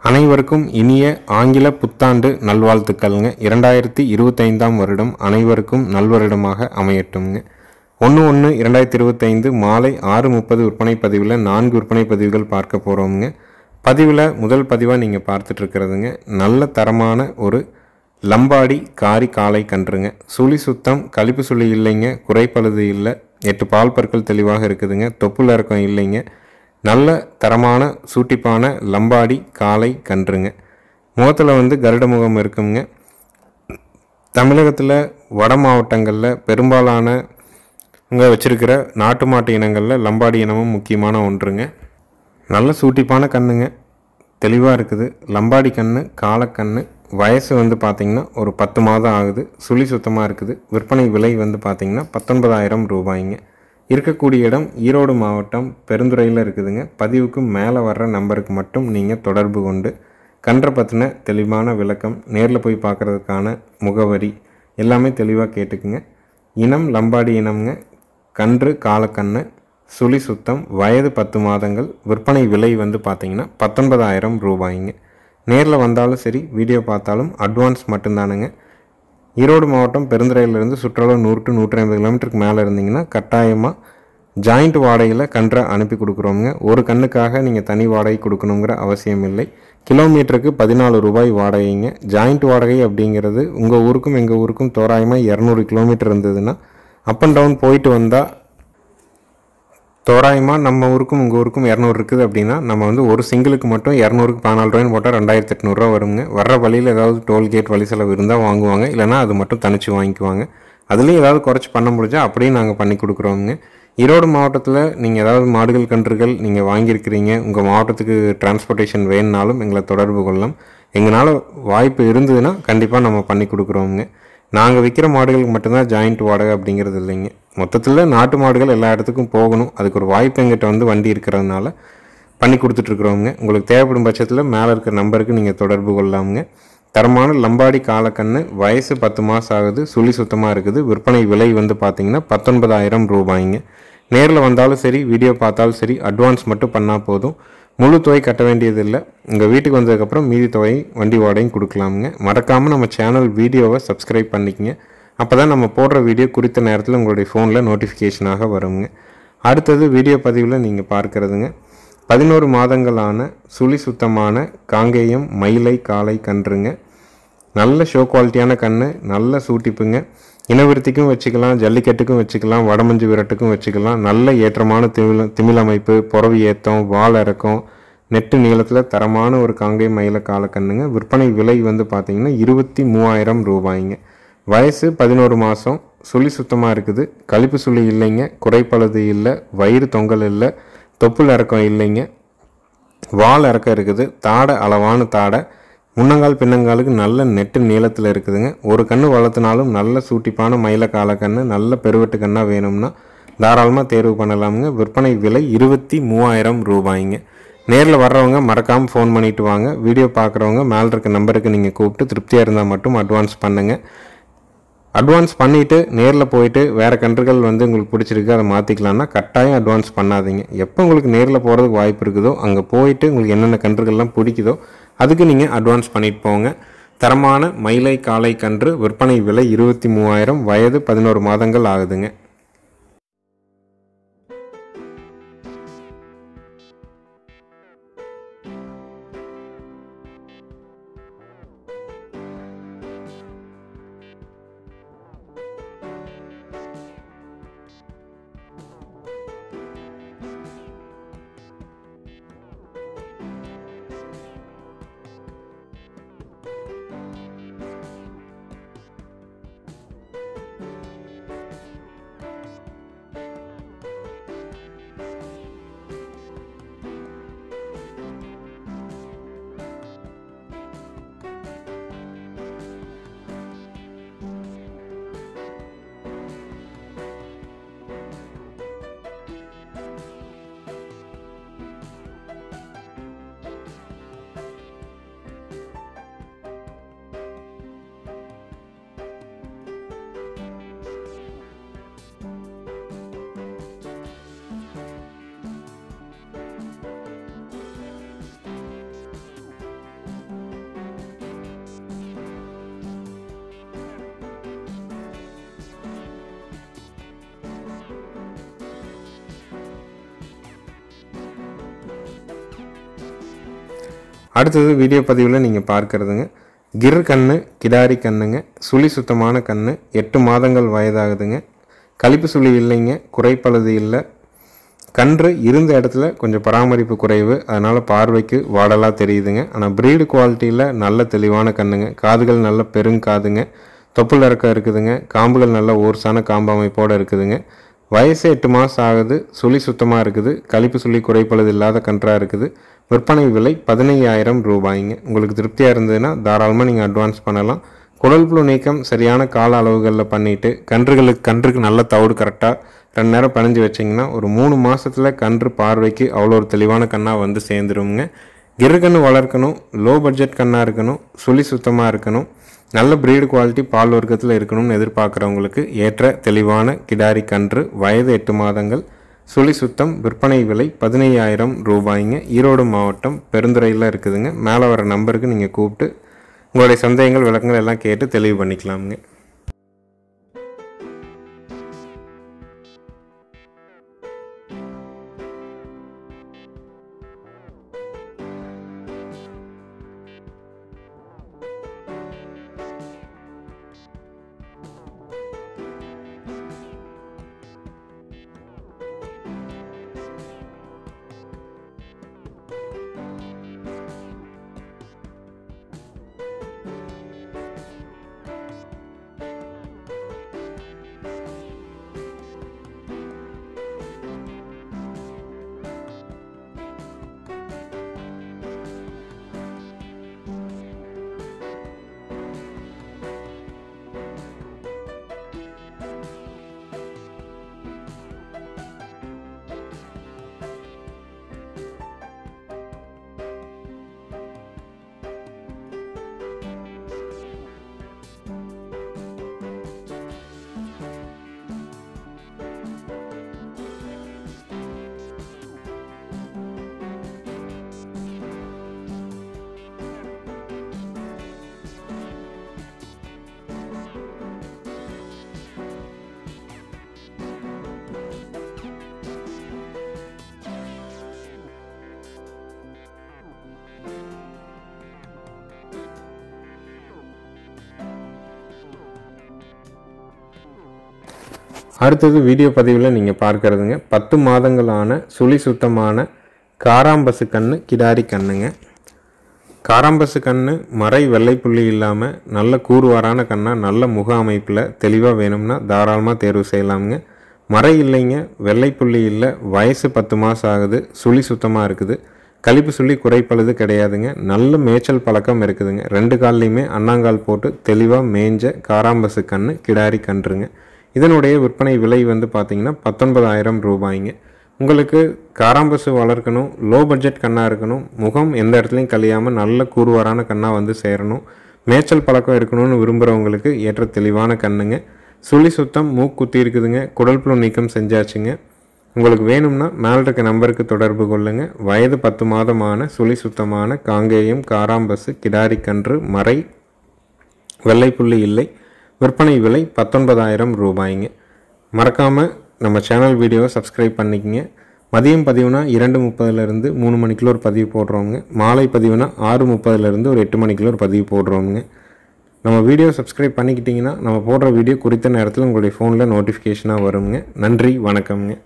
அனைவருக்கும் இனிய ஆங்கில புத்தாண்டு நல்வாழ்த்துக்கள்ங்க. 2025ஆம் வருடம் அனைவருக்கும் நல்வருடமாக அமையட்டும்ங்க. 1/1/2025 மாலை 6:30 விற்பனை பதிவில் 4 விற்பனை பதிவுகள் பார்க்க போகிறோம்ங்க. பதிவில் முதல் பதிவாக நீங்கள் பார்த்துட்டு இருக்கிறதுங்க, நல்ல தரமான ஒரு லம்பாடி காரி காளை கன்றுங்க. சுழி சுத்தம், கழிப்பு சுழி இல்லைங்க, குறைப்பழுது இல்லை, 8 பால் பற்கள் தெளிவாக இருக்குதுங்க, தொப்புள் இறக்கம் இல்லைங்க. நல்ல தரமான சூட்டிப்பான லம்பாடி காளை கன்றுங்க. முகத்தில் கருட முகம் இருக்குங்க. தமிழகத்தில் வட மாவட்டங்களில் பெரும்பாலான இங்கே வச்சுருக்கிற நாட்டு மாட்டு இனங்களில் லம்பாடி இனமும் முக்கியமான ஒன்றுங்க. நல்ல சூட்டிப்பான கண்ணுங்க, தெளிவாக இருக்குது. லம்பாடி கன்று, காளைக்கன்று. வயசு பார்த்திங்கன்னா ஒரு 10 மாதம் ஆகுது. சுழி சுத்தமாக இருக்குது. விற்பனை விலை பார்த்திங்கன்னா 19,000 ரூபாய்ங்க. இருக்கக்கூடிய இடம் ஈரோடு மாவட்டம் பெருந்துறையில் இருக்குதுங்க. பதிவுக்கு மேலே வர்ற நம்பருக்கு மட்டும் நீங்கள் தொடர்பு கொண்டு கன்றை பற்றின தெளிவான விளக்கம், நேரில் போய் பார்க்குறதுக்கான முகவரி எல்லாமே தெளிவாக கேட்டுக்குங்க. இனம் லம்பாடி இனம்ங்க. கன்று காளைக்கன்று, சுழி சுத்தம், வயது 10 மாதங்கள். விற்பனை விலை பார்த்திங்கன்னா 19,000 ரூபாய்ங்க. நேரில் வந்தாலும் சரி, வீடியோ பார்த்தாலும் அட்வான்ஸ் மட்டும்தானுங்க. ஈரோடு மாவட்டம் பெருந்துறையிலிருந்து சுற்றுலா 100 to 150 கிலோமீட்டருக்கு மேலே இருந்தீங்கன்னா கட்டாயமாக ஜாயிண்ட் வாடகையில் கன்றை அனுப்பி கொடுக்குறோங்க. ஒரு கண்ணுக்காக நீங்கள் தனி வாடகை கொடுக்கணுங்கிற அவசியம் இல்லை. கிலோமீட்டருக்கு 14 ரூபாய் வாடகைங்க. ஜாயிண்ட் வாடகை அப்படிங்கிறது உங்கள் ஊருக்கும் எங்கள் ஊருக்கும் தோராயமாக 200 கிலோமீட்டர் இருந்ததுன்னா அப் அண்ட் டவுன் போயிட்டு வந்தால் தோராயமாக நம்ம ஊருக்கும் உங்கள் ஊருக்கும் 200 இருக்குது அப்படின்னா நம்ம ஒரு சிங்கிளுக்கு மட்டும் 200க்கு 14 ரூபாய்னு போட்டால் 2,800 ரூபா வருங்க. வர்ற வழியில் ஏதாவது டோல்கேட் வழி செலவு இருந்தால் வாங்குவாங்க, இல்லைனா அது மட்டும் தனிச்சு வாங்கிக்குவாங்க. அதுலேயும் ஏதாவது குறைச்சி பண்ண முடிஞ்சால் அப்படியே நாங்கள் பண்ணி கொடுக்குறோங்க. ஈரோடு மாவட்டத்தில் நீங்கள் ஏதாவது மாடுகள் கன்றுகள் நீங்கள் வாங்கியிருக்கிறீங்க, உங்கள் மாவட்டத்துக்கு டிரான்ஸ்போர்ட்டேஷன் வேணுனாலும் எங்களை தொடர்பு கொள்ளலாம். எங்களால் வாய்ப்பு இருந்ததுன்னா கண்டிப்பாக நம்ம பண்ணி கொடுக்குறோங்க. நாங்கள் விற்கிற மாடுகளுக்கு மட்டும்தான் ஜாயிண்ட் வாடகை அப்படிங்கிறது இல்லைங்க. மொத்தத்தில் நாட்டு மாடுகள் எல்லா இடத்துக்கும் போகணும். அதுக்கு ஒரு வாய்ப்பு எங்கிட்ட வண்டி இருக்கிறதுனால பண்ணி கொடுத்துட்ருக்குறோங்க. உங்களுக்கு தேவைப்படும் பட்சத்தில் மேலே இருக்கிற நம்பருக்கு நீங்கள் தொடர்பு கொள்ளலாமுங்க. தரமான லம்பாடி காளைக்கன்று, வயசு 10 மாதம் ஆகுது, சுழி சுத்தமாக இருக்குது. விற்பனை விலை பார்த்திங்கன்னா 19,000 ரூபாய்ங்க. நேரில் வந்தாலும் சரி, வீடியோ பார்த்தாலும் சரி, அட்வான்ஸ் மட்டும் பண்ணால் போதும். முழு தொகை கட்ட வேண்டியதில்லை. உங்கள் வீட்டுக்கு வந்ததுக்கப்புறம் மீதி தொகை வண்டி வாடகையும் கொடுக்கலாமுங்க. மறக்காமல் நம்ம சேனல் வீடியோவை சப்ஸ்கிரைப் பண்ணிக்கங்க. அப்போ தான் நம்ம போடுற வீடியோ குறித்த நேரத்தில் உங்களுடைய ஃபோனில் நோட்டிஃபிகேஷனாக வருங்க. அடுத்தது வீடியோ பதிவில் நீங்கள் பார்க்குறதுங்க, 11 மாதங்களான சுழி சுத்தமான காங்கேயம் மயிலை காளை கன்றுங்க. நல்ல ஷோ குவாலிட்டியான கன்று, நல்ல சூட்டிப்புங்க. இனவிருத்திக்கும் வச்சுக்கலாம், ஜல்லிக்கட்டுக்கும் வச்சுக்கலாம், வடமஞ்சு விரட்டுக்கும் வச்சுக்கலாம். நல்ல ஏற்றமான திமிழ் அமைப்பு, புறவி ஏற்றம், வால் இறக்கம், நெட்டு நீளத்தில் தரமான ஒரு காங்கேயம் மயிலை காளைக்கன்றுங்க. விற்பனை விலை பார்த்திங்கன்னா 23,000 ரூபாய்ங்க. வயசு 11 மாதம். சுழி சுத்தமாக இருக்குது. கழிப்பு சுழி இல்லைங்க, குறைப்பழுது இல்லை, வயிறு தொங்கல் இல்லை, தொப்புள் இறக்கம் இல்லைங்க, வால் இறக்கம் இருக்குது. தாடை அளவான தாடை, முன்னங்கால் பின்னங்காலுக்கு நல்ல நெட்டு நீளத்தில் இருக்குதுங்க. ஒரு கன்று வளர்த்தினாலும் நல்ல சூட்டிப்பான மயிலை காளைக்கன்று, நல்ல பெருவெட்டு கண்ணாக வேணும்னா தாராளமாக தேர்வு பண்ணலாமுங்க. விற்பனை விலை 23,000 ரூபாய்ங்க. நேரில் வர்றவங்க மறக்காமல் ஃபோன் பண்ணிவிட்டு வாங்க. வீடியோ பார்க்குறவங்க மேலே இருக்க நம்பருக்கு நீங்கள் கூப்பிட்டு திருப்தியாக இருந்தால் மட்டும் அட்வான்ஸ் பண்ணுங்கள். அட்வான்ஸ் பண்ணிவிட்டு நேரில் போயிட்டு வேறு கன்றுகள் உங்களுக்கு பிடிச்சிருக்கு அதை மாற்றிக்கலான்னா கட்டாயம் அட்வான்ஸ் பண்ணாதீங்க. எப்போ உங்களுக்கு நேரில் போகிறதுக்கு வாய்ப்பு இருக்குதோ அங்கே போயிட்டு உங்களுக்கு என்னென்ன கன்றுகள்லாம் பிடிக்குதோ அதுக்கு நீங்கள் அட்வான்ஸ் பண்ணிட்டு போங்க. தரமான மயிலை காளை கன்று. விற்பனை விலை 23,000. வயது 11 மாதங்கள் ஆகுதுங்க. அடுத்தது வீடியோ பதிவில் நீங்கள் பார்க்குறதுங்க கிர் கன்று கிடாரி கன்றுங்க. சுழி சுத்தமான கன்று, 8 மாதங்கள் வயதாகுதுங்க. கழிப்பு சுழி இல்லைங்க, குறைப்பழுது இல்லை. கன்று இருந்த இடத்துல கொஞ்சம் பராமரிப்பு குறைவு, அதனால் பார்வைக்கு வாடலாக தெரியுதுங்க. ஆனால் ப்ரீடு குவாலிட்டியில் நல்ல தெளிவான கன்றுங்க. காதுகள் நல்ல பெருங்காதுங்க, தொப்புள் இறக்கம் இருக்குதுங்க. காம்புகள் நல்ல ஓர்ஸான காம்பு அமைப்போடு இருக்குதுங்க. வயசு 8 மாதம் ஆகுது. சுழி சுத்தமாக இருக்குது. கழிப்பு சுழி குறைப்பழுது இல்லாத கன்றாக இருக்குது. விற்பனை விலை 15,000 ரூபாய்ங்க. உங்களுக்கு திருப்தியாக இருந்ததுன்னா தாராளமாக நீங்கள் அட்வான்ஸ் பண்ணலாம். குடல் புழு நீக்கம் சரியான கால அளவுகளில் பண்ணிவிட்டு கன்றுக்கு நல்ல தவிடு கரெக்டாக 2 நேரம் பணிஞ்சு வச்சிங்கன்னா ஒரு 3 மாதத்தில் கன்று பார்வைக்கு அவ்வளோ ஒரு தெளிவான கண்ணாக வந்து சேர்ந்துருங்க. கிருக்கன்று வளர்க்கணும், லோ பட்ஜெட் கண்ணாக இருக்கணும், சுழி சுத்தமாக இருக்கணும், நல்ல ப்ரீடு குவாலிட்டி பால் வர்க்கத்தில் இருக்கணும்னு எதிர்பார்க்குறவங்களுக்கு ஏற்ற தெளிவான கிடாரி கன்று. வயது 8 மாதங்கள், சுழி சுத்தம். விற்பனை விலை 15,000 ரூபாய்ங்க. ஈரோடு மாவட்டம் பெருந்துறையில் இருக்குதுங்க. மேலே வர நம்பருக்கு நீங்கள் கூப்பிட்டு உங்களுடைய சந்தேகங்கள் விளக்கங்கள் எல்லாம் கேட்டு தெளிவு பண்ணிக்கலாமுங்க. அடுத்தது வீடியோ பதிவில் நீங்கள் பார்க்குறதுங்க 10 மாதங்களான சுழி சுத்தமான காராம்பசு கன்று கிடாரி கன்றுங்க. காராம்பசு கன்று மறை வெள்ளைப்புள்ளி இல்லாமல் நல்ல கூறுவாரான கண்ணா, நல்ல முக அமைப்பில் தெளிவாக வேணும்னா தாராளமாக தேர்வு செய்யலாமுங்க. மறை இல்லைங்க, வெள்ளைப்புள்ளி இல்லை, வயசு 10 மாதம் ஆகுது, சுழி சுத்தமாக இருக்குது, கழிப்பு சுழி குறைப்பழுது கிடையாதுங்க. நல்ல மேய்ச்சல் பழக்கம் இருக்குதுங்க. 2 கால்லையுமே அண்ணாங்கால் போட்டு தெளிவாக மேய்ஞ்ச காராம்பசு கன்று கிடாரி கன்றுங்க. இதனுடைய விற்பனை விலை வந்து பார்த்திங்கன்னா 19,000 ரூபாய்ங்க. உங்களுக்கு காராம்பசு வளர்க்கணும், லோ பட்ஜெட் கண்ணாக இருக்கணும், முகம் எந்த இடத்துலையும் கழியாமல் நல்ல கூறுவாரான கண்ணாக வந்து சேரணும், மேய்ச்சல் பழக்கம் இருக்கணும்னு விரும்புகிறவங்களுக்கு ஏற்ற தெளிவான கண்ணுங்க. சுழி சுத்தம், மூக்குத்தி இருக்குதுங்க, குடல் புழு நீக்கம் செஞ்சாச்சுங்க. உங்களுக்கு வேணும்னா மேலே இருக்க நம்பருக்கு தொடர்பு கொள்ளுங்க. வயது 10 மாதமான சுழி சுத்தமான காங்கேயம் காராம்பசு கிடாரி கன்று, மறை வெள்ளைப்புள்ளி இல்லை. விற்பனை விலை 19,000 ரூபாய்ங்க. மறக்காமல் நம்ம சேனல் வீடியோவை சப்ஸ்கிரைப் பண்ணிக்கங்க. மதியம் பதிவுனா 2:30லேருந்து 3 மணிக்குள்ள ஒரு பதிவு போடுறோங்க. மாலை பதிவுனா 6:30லேருந்து ஒரு 8 மணிக்குள்ள ஒரு பதிவு போடுறோங்க. நம்ம வீடியோ சப்ஸ்கிரைப் பண்ணிக்கிட்டிங்கன்னா நம்ம போடுற வீடியோ குறித்த நேரத்தில் உங்களுடைய ஃபோனில் நோட்டிஃபிகேஷனாக வருங்க. நன்றி, வணக்கம்ங்க.